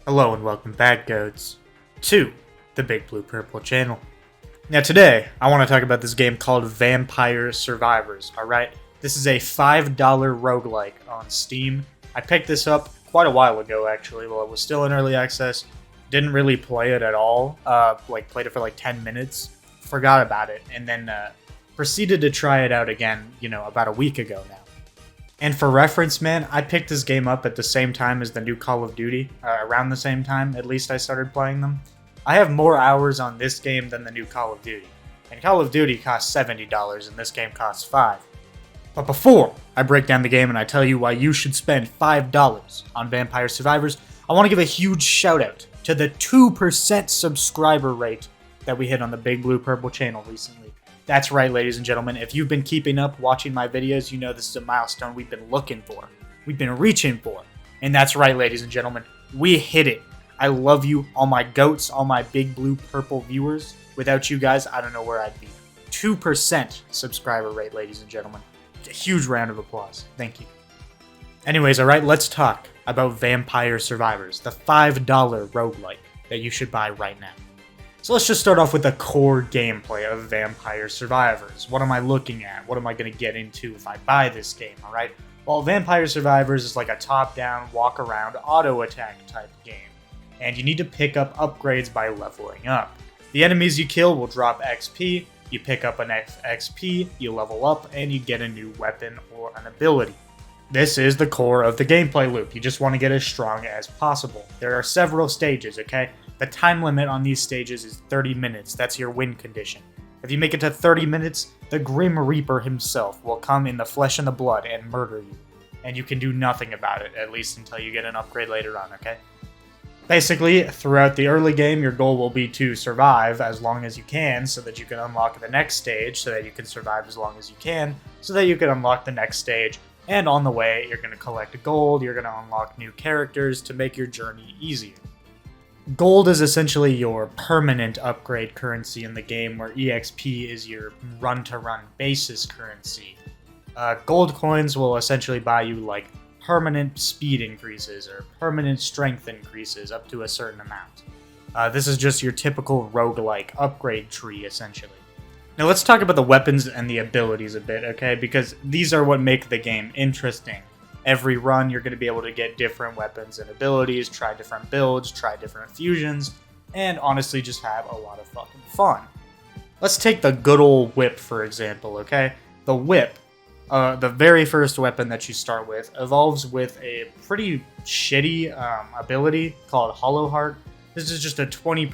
Hello and welcome back, goats, to the Big Blue Purple channel. Now today, I want to talk about this game called Vampire Survivors, alright? This is a $5 roguelike on Steam. I picked this up quite a while ago, actually, while it was still in early access. Didn't really play it at all, played it for like 10 minutes, forgot about it, and then proceeded to try it out again, about a week ago now. And for reference, man, I picked this game up at the same time as the new Call of Duty, around the same time, at least I started playing them. I have more hours on this game than the new Call of Duty. And Call of Duty costs $70 and this game costs $5. But before I break down the game and I tell you why you should spend $5 on Vampire Survivors, I want to give a huge shout out to the 2% subscriber rate that we hit on the Big Blue Purple channel recently. That's right, ladies and gentlemen. If you've been keeping up watching my videos, you know this is a milestone we've been looking for. We've been reaching for. And that's right, ladies and gentlemen. We hit it. I love you, all my goats, all my Big Blue Purple viewers. Without you guys, I don't know where I'd be. 2% subscriber rate, ladies and gentlemen. A huge round of applause. Thank you. Anyways, alright, let's talk about Vampire Survivors, the $5 roguelike that you should buy right now. So let's just start off with the core gameplay of Vampire Survivors. What am I looking at? What am I going to get into if I buy this game, alright? Well, Vampire Survivors is like a top-down, walk-around, auto-attack type game. And you need to pick up upgrades by leveling up. The enemies you kill will drop XP, you pick up an XP, you level up, and you get a new weapon or an ability. This is the core of the gameplay loop. You just want to get as strong as possible. There are several stages, okay? The time limit on these stages is 30 minutes. That's your win condition. If you make it to 30 minutes, the Grim Reaper himself will come in the flesh and the blood and murder you. And you can do nothing about it, at least until you get an upgrade later on, okay? Basically, throughout the early game, your goal will be to survive as long as you can so that you can unlock the next stage, so that you can survive as long as you can, so that you can unlock the next stage. And on the way, you're going to collect gold, you're going to unlock new characters to make your journey easier. Gold is essentially your permanent upgrade currency in the game, where EXP is your run-to-run basis currency. Gold coins will essentially buy you like permanent speed increases or permanent strength increases up to a certain amount. This is just your typical roguelike upgrade tree, essentially. Now let's talk about the weapons and the abilities a bit, okay? Because these are what make the game interesting. Every run, you're going to be able to get different weapons and abilities, try different builds, try different fusions, and honestly just have a lot of fucking fun. Let's take the good old whip, for example, okay? The whip, the very first weapon that you start with, evolves with a pretty shitty ability called Hollow Heart. This is just a 20%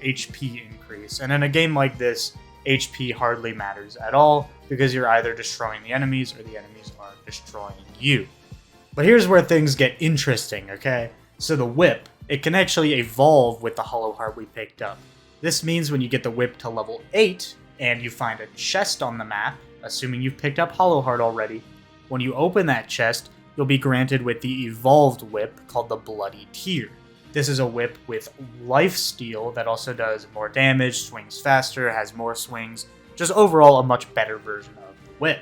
HP increase, and in a game like this, HP hardly matters at all, because you're either destroying the enemies or the enemies are destroying you. But here's where things get interesting, okay? So the whip, it can actually evolve with the Hollow Heart we picked up. This means when you get the whip to level 8, and you find a chest on the map, assuming you've picked up Hollow Heart already, when you open that chest, you'll be granted with the evolved whip called the Bloody Tear. This is a whip with lifesteal that also does more damage, swings faster, has more swings, just overall a much better version of the whip.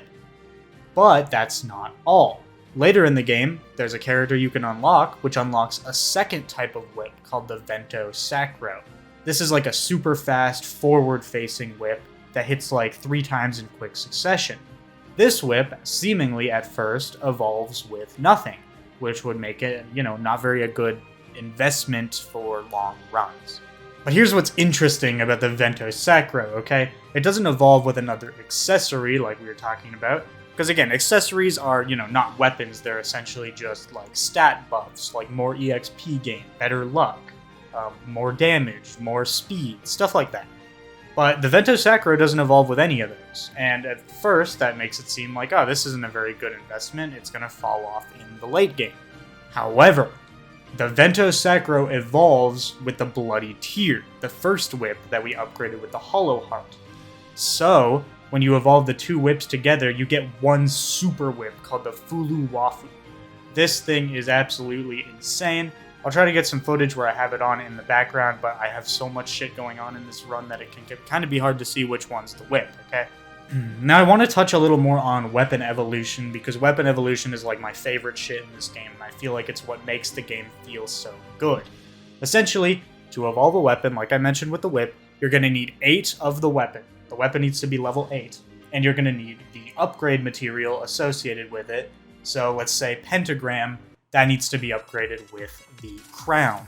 But that's not all. Later in the game, there's a character you can unlock, which unlocks a second type of whip called the Vento Sacro. This is like a super fast, forward-facing whip that hits like 3 times in quick succession. This whip, seemingly at first, evolves with nothing, which would make it, not very a good investment for long runs. But here's what's interesting about the Vento Sacro, okay? It doesn't evolve with another accessory like we were talking about. Because again, accessories are, not weapons, they're essentially just like stat buffs, like more EXP gain, better luck, more damage, more speed, stuff like that. But the Vento Sacro doesn't evolve with any of those, and at first that makes it seem like, oh, this isn't a very good investment, it's going to fall off in the late game. However, the Vento Sacro evolves with the Bloody Tear, the first whip that we upgraded with the Hollow Heart. So, when you evolve the 2 whips together, you get one super whip called the Fulu Wafu. This thing is absolutely insane. I'll try to get some footage where I have it on in the background, but I have so much shit going on in this run that it can kind of be hard to see which one's the whip, okay? Now I want to touch a little more on weapon evolution, because weapon evolution is like my favorite shit in this game, and I feel like it's what makes the game feel so good. Essentially, to evolve a weapon, like I mentioned with the whip, you're going to need 8 of the weapon. The weapon needs to be level 8, and you're going to need the upgrade material associated with it. So let's say pentagram, that needs to be upgraded with the crown.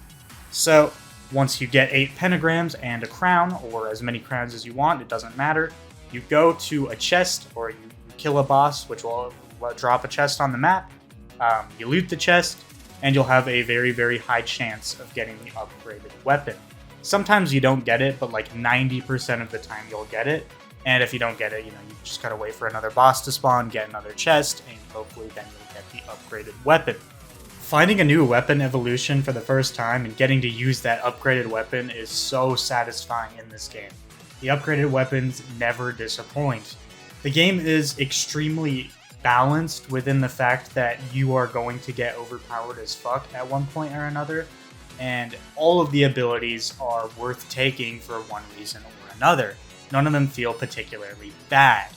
So once you get 8 pentagrams and a crown, or as many crowns as you want, it doesn't matter, you go to a chest, or you kill a boss, which will drop a chest on the map. You loot the chest, and you'll have a very, very high chance of getting the upgraded weapon. Sometimes you don't get it, but like 90% of the time you'll get it. And if you don't get it, you just gotta wait for another boss to spawn, get another chest, and hopefully then you'll get the upgraded weapon. Finding a new weapon evolution for the first time and getting to use that upgraded weapon is so satisfying in this game. The upgraded weapons never disappoint. The game is extremely balanced within the fact that you are going to get overpowered as fuck at one point or another, and all of the abilities are worth taking for one reason or another. None of them feel particularly bad.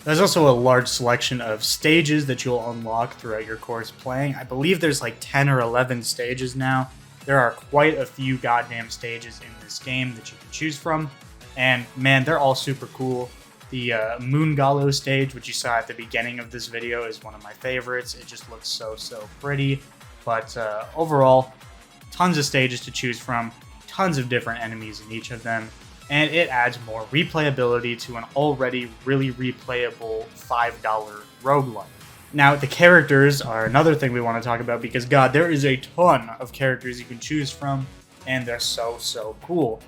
There's also a large selection of stages that you'll unlock throughout your course playing. I believe there's like 10 or 11 stages now. There are quite a few goddamn stages in this game that you can choose from, and man, they're all super cool. The Moongalo stage, which you saw at the beginning of this video, is one of my favorites. It just looks so pretty. But overall, tons of stages to choose from, tons of different enemies in each of them, and it adds more replayability to an already really replayable $5 roguelike. Now, the characters are another thing we want to talk about because, God, there is a ton of characters you can choose from, and they're so cool.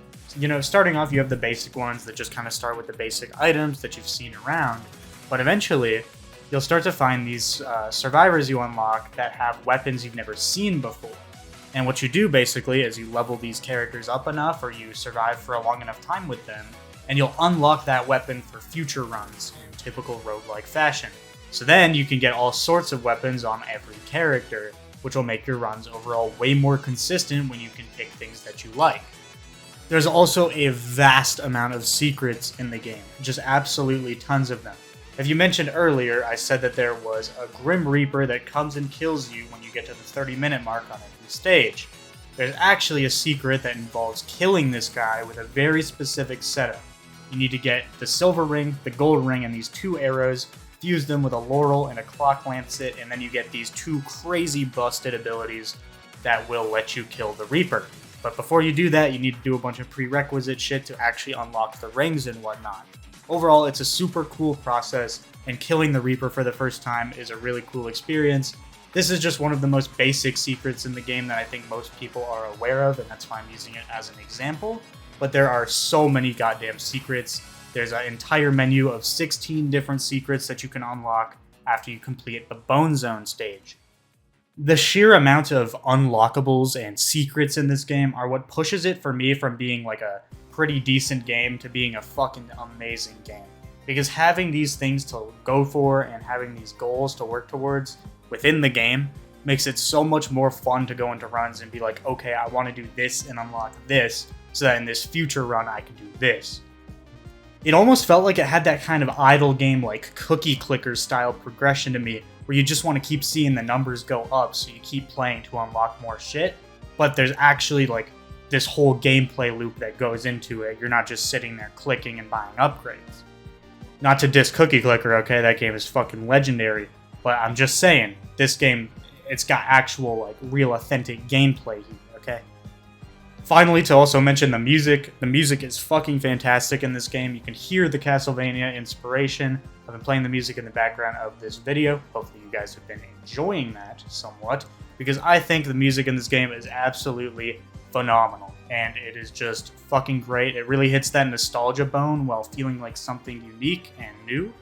Starting off, you have the basic ones that just kind of start with the basic items that you've seen around, but eventually, you'll start to find these survivors you unlock that have weapons you've never seen before. And what you do, basically, is you level these characters up enough, or you survive for a long enough time with them, and you'll unlock that weapon for future runs in typical roguelike fashion. So then you can get all sorts of weapons on every character, which will make your runs overall way more consistent when you can pick things that you like. There's also a vast amount of secrets in the game, just absolutely tons of them. If you mentioned earlier, I said that there was a Grim Reaper that comes and kills you when you get to the 30-minute mark on every stage. There's actually a secret that involves killing this guy with a very specific setup. You need to get the silver ring, the gold ring, and these 2 arrows, fuse them with a laurel and a clock lancet, and then you get these 2 crazy busted abilities that will let you kill the Reaper. But before you do that, you need to do a bunch of prerequisite shit to actually unlock the rings and whatnot. Overall, it's a super cool process, and killing the Reaper for the first time is a really cool experience. This is just one of the most basic secrets in the game that I think most people are aware of, and that's why I'm using it as an example. But there are so many goddamn secrets. There's an entire menu of 16 different secrets that you can unlock after you complete the Bone Zone stage. The sheer amount of unlockables and secrets in this game are what pushes it for me from being like a pretty decent game to being a fucking amazing game. Because having these things to go for and having these goals to work towards within the game makes it so much more fun to go into runs and be like, okay, I want to do this and unlock this so that in this future run I can do this. It almost felt like it had that kind of idle game like cookie clicker style progression to me, where you just want to keep seeing the numbers go up so you keep playing to unlock more shit, but there's actually like this whole gameplay loop that goes into it. You're not just sitting there clicking and buying upgrades. Not to diss Cookie Clicker, okay, that game is fucking legendary, but I'm just saying, this game, it's got actual like real authentic gameplay here, okay? Finally, to also mention the music is fucking fantastic in this game. You can hear the Castlevania inspiration. I've been playing the music in the background of this video. Hopefully you guys have been enjoying that somewhat, because I think the music in this game is absolutely phenomenal, and it is just fucking great. It really hits that nostalgia bone while feeling like something unique and new.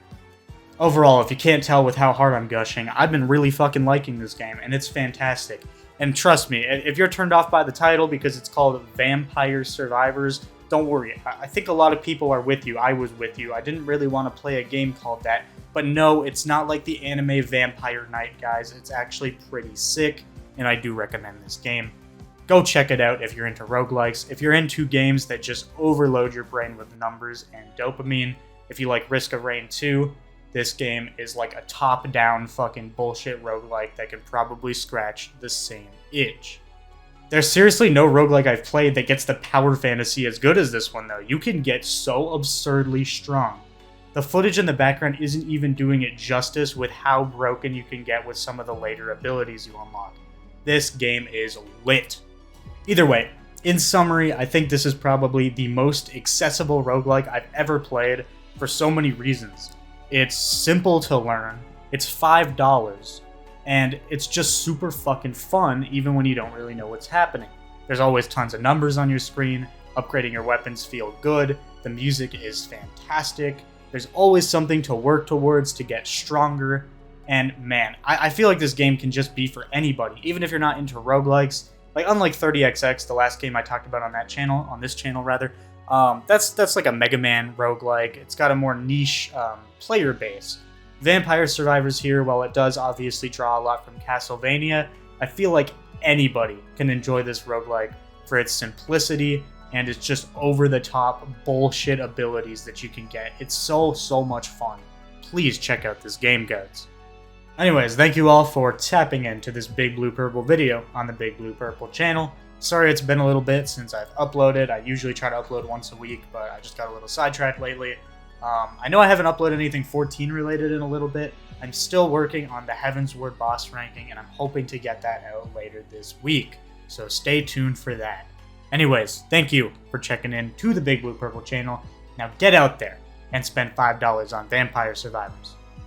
Overall, if you can't tell with how hard I'm gushing, I've been really fucking liking this game, and it's fantastic. And trust me, if you're turned off by the title because it's called Vampire Survivors, don't worry. I think a lot of people are with you. I was with you. I didn't really want to play a game called that. But no, it's not like the anime Vampire Knight, guys. It's actually pretty sick, and I do recommend this game. Go check it out if you're into roguelikes. If you're into games that just overload your brain with numbers and dopamine. If you like Risk of Rain 2, this game is like a top-down fucking bullshit roguelike that could probably scratch the same itch. There's seriously no roguelike I've played that gets the power fantasy as good as this one, though. You can get so absurdly strong. The footage in the background isn't even doing it justice with how broken you can get with some of the later abilities you unlock. This game is lit. Either way, in summary, I think this is probably the most accessible roguelike I've ever played for so many reasons. It's simple to learn, it's $5, and it's just super fucking fun even when you don't really know what's happening. There's always tons of numbers on your screen, upgrading your weapons feel good, the music is fantastic, there's always something to work towards to get stronger, and man, I feel like this game can just be for anybody, even if you're not into roguelikes. Like, unlike 30XX, the last game I talked about on this channel rather, that's like a Mega Man roguelike. It's got a more niche player base. Vampire Survivors here, while it does obviously draw a lot from Castlevania, I feel like anybody can enjoy this roguelike for its simplicity and its just over-the-top bullshit abilities that you can get. It's so much fun. Please check out this game, guys. Anyways, thank you all for tapping into this Big Blue Purple video on the Big Blue Purple channel. Sorry it's been a little bit since I've uploaded. I usually try to upload once a week, but I just got a little sidetracked lately. I know I haven't uploaded anything 14 related in a little bit. I'm still working on the Heavensward boss ranking, and I'm hoping to get that out later this week. So stay tuned for that. Anyways, thank you for checking in to the Big Blue Purple channel. Now get out there and spend $5 on Vampire Survivors.